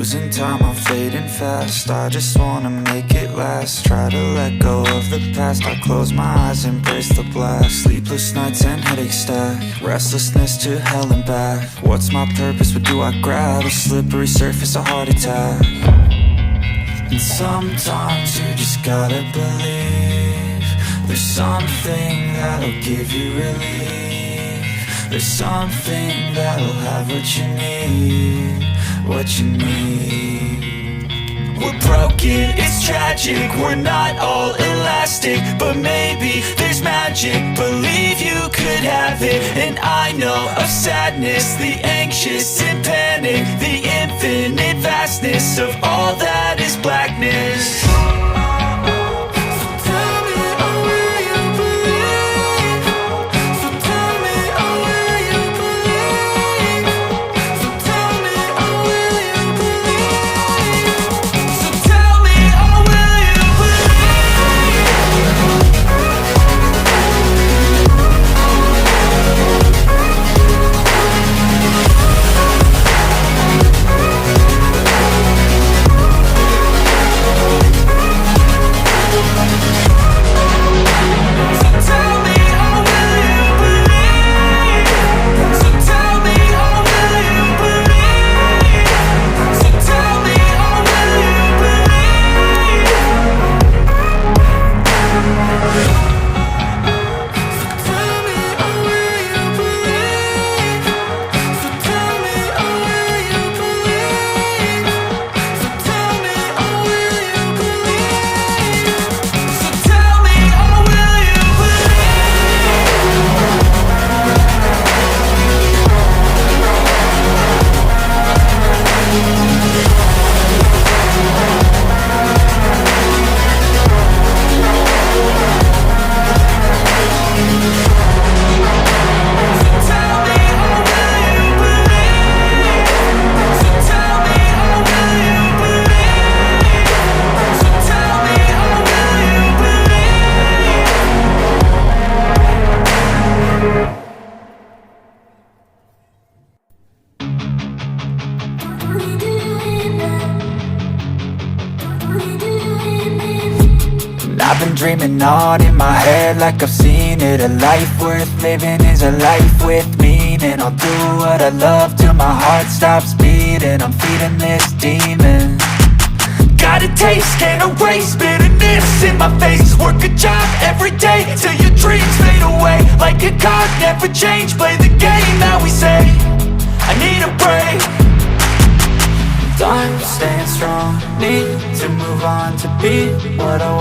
Losing time, I'm fading fast. I just wanna make it last. Try to let go of the past. I close my eyes, embrace the blast. Sleepless nights and headache stack. Restlessness to hell and back. What's my purpose, what do I grab? A slippery surface, a heart attack. And sometimes you just gotta believe there's something that'll give you relief. There's something that'll have what you need, what you need. We're broken, it's tragic, we're not all elastic, but maybe there's magic. Believe you could have it. And I know of sadness, the anxious and panic, the infinite vastness of all that is blackness. I've been dreaming on in my head like I've seen it. A life worth living is a life with meaning. I'll do what I love till my heart stops beating. I'm feeding this demon. Got a taste, can't erase bitterness in my face. Work a job every day till your dreams fade away. Like a card, never change, play the game that we say. I need a break. Time staying strong, need to move on to be what I want.